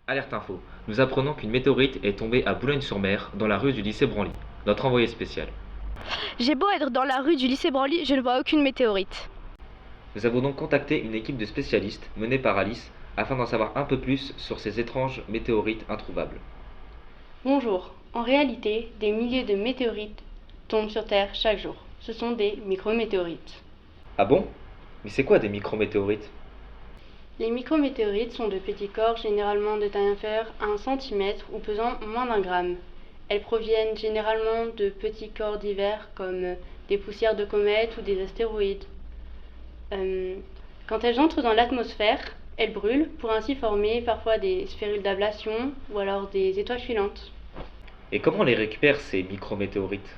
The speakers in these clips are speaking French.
Alerte info, nous apprenons qu'une météorite est tombée à Boulogne-sur-Mer, dans la rue du lycée Branly. Notre envoyé spécial. J'ai beau être dans la rue du lycée Branly, je ne vois aucune météorite. Nous avons donc contacté une équipe de spécialistes, menée par Alice, afin d'en savoir un peu plus sur ces étranges météorites introuvables. Bonjour. En réalité, des milliers de météorites tombent sur Terre chaque jour. Ce sont des micrométéorites. Ah bon? Mais c'est quoi des micrométéorites? Les micrométéorites sont de petits corps généralement de taille inférieure à 1 cm ou pesant moins d'1 gramme. Elles proviennent généralement de petits corps divers comme des poussières de comètes ou des astéroïdes. Quand elles entrent dans l'atmosphère, elles brûlent pour ainsi former parfois des sphérules d'ablation ou alors des étoiles filantes. Et comment on les récupère ces micrométéorites?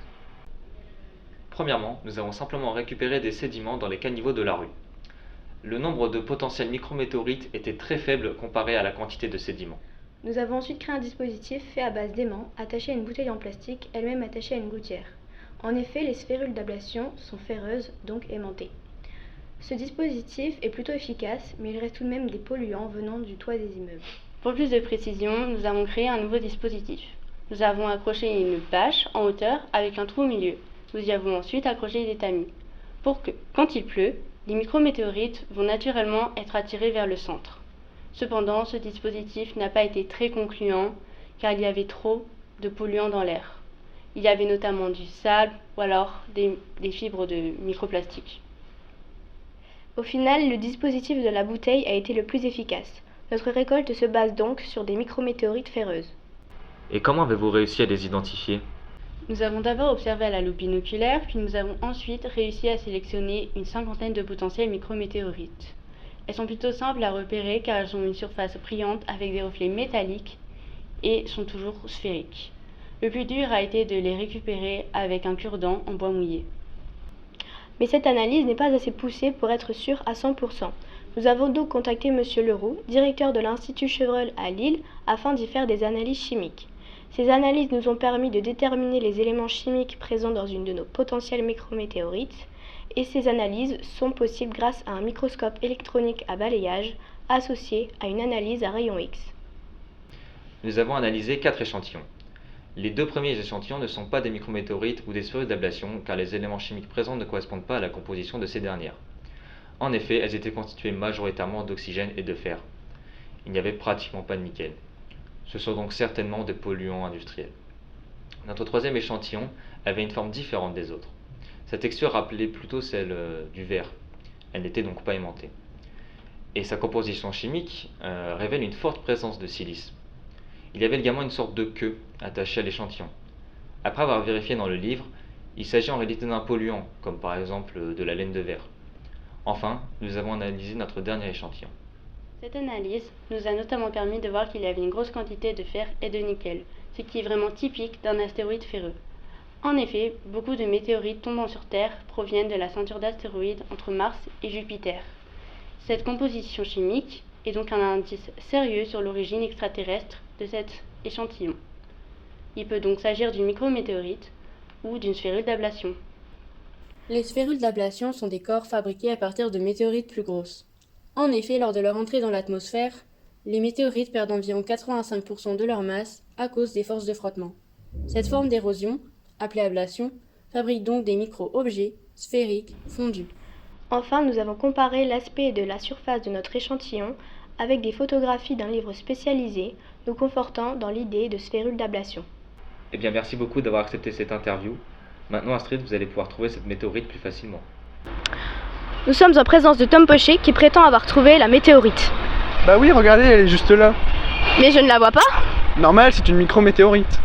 Premièrement, nous avons simplement récupéré des sédiments dans les caniveaux de la rue. Le nombre de potentiels micrométéorites était très faible comparé à la quantité de sédiments. Nous avons ensuite créé un dispositif fait à base d'aimants attaché à une bouteille en plastique, elle-même attachée à une gouttière. En effet, les sphérules d'ablation sont ferreuses, donc aimantées. Ce dispositif est plutôt efficace, mais il reste tout de même des polluants venant du toit des immeubles. Pour plus de précision, nous avons créé un nouveau dispositif. Nous avons accroché une bâche en hauteur avec un trou au milieu. Nous y avons ensuite accroché des tamis. Pour que, quand il pleut, les micrométéorites vont naturellement être attirés vers le centre. Cependant, ce dispositif n'a pas été très concluant car il y avait trop de polluants dans l'air. Il y avait notamment du sable ou alors des fibres de microplastique. Au final, le dispositif de la bouteille a été le plus efficace. Notre récolte se base donc sur des micrométéorites ferreuses. Et comment avez-vous réussi à les identifier? Nous avons d'abord observé à la loupe binoculaire, puis nous avons ensuite réussi à sélectionner une 50aine de potentiels micrométéorites. Elles sont plutôt simples à repérer car elles ont une surface brillante avec des reflets métalliques et sont toujours sphériques. Le plus dur a été de les récupérer avec un cure-dent en bois mouillé. Mais cette analyse n'est pas assez poussée pour être sûre à 100%. Nous avons donc contacté M. Leroux, directeur de l'Institut Chevreul à Lille, afin d'y faire des analyses chimiques. Ces analyses nous ont permis de déterminer les éléments chimiques présents dans une de nos potentielles micrométéorites, et ces analyses sont possibles grâce à un microscope électronique à balayage associé à une analyse à rayons X. Nous avons analysé 4 échantillons. Les 2 premiers échantillons ne sont pas des micrométéorites ou des sphérules d'ablation car les éléments chimiques présents ne correspondent pas à la composition de ces dernières. En effet, elles étaient constituées majoritairement d'oxygène et de fer. Il n'y avait pratiquement pas de nickel. Ce sont donc certainement des polluants industriels. Notre 3e échantillon avait une forme différente des autres. Sa texture rappelait plutôt celle du verre. Elle n'était donc pas aimantée. Et sa composition chimique révèle une forte présence de silice. Il y avait également une sorte de queue attachée à l'échantillon. Après avoir vérifié dans le livre, il s'agit en réalité d'un polluant, comme par exemple de la laine de verre. Enfin, nous avons analysé notre dernier échantillon. Cette analyse nous a notamment permis de voir qu'il y avait une grosse quantité de fer et de nickel, ce qui est vraiment typique d'un astéroïde ferreux. En effet, beaucoup de météorites tombant sur Terre proviennent de la ceinture d'astéroïdes entre Mars et Jupiter. Cette composition chimique est donc un indice sérieux sur l'origine extraterrestre de cet échantillon. Il peut donc s'agir d'une micrométéorite ou d'une sphérule d'ablation. Les sphérules d'ablation sont des corps fabriqués à partir de météorites plus grosses. En effet, lors de leur entrée dans l'atmosphère, les météorites perdent environ 85% de leur masse à cause des forces de frottement. Cette forme d'érosion, appelée ablation, fabrique donc des micro-objets sphériques fondus. Enfin, nous avons comparé l'aspect de la surface de notre échantillon avec des photographies d'un livre spécialisé, nous confortant dans l'idée de sphérules d'ablation. Eh bien, merci beaucoup d'avoir accepté cette interview. Maintenant, Astrid, vous allez pouvoir trouver cette météorite plus facilement. Nous sommes en présence de Tom Pochet qui prétend avoir trouvé la météorite. Bah oui, regardez, elle est juste là. Mais je ne la vois pas. Normal, c'est une micrométéorite.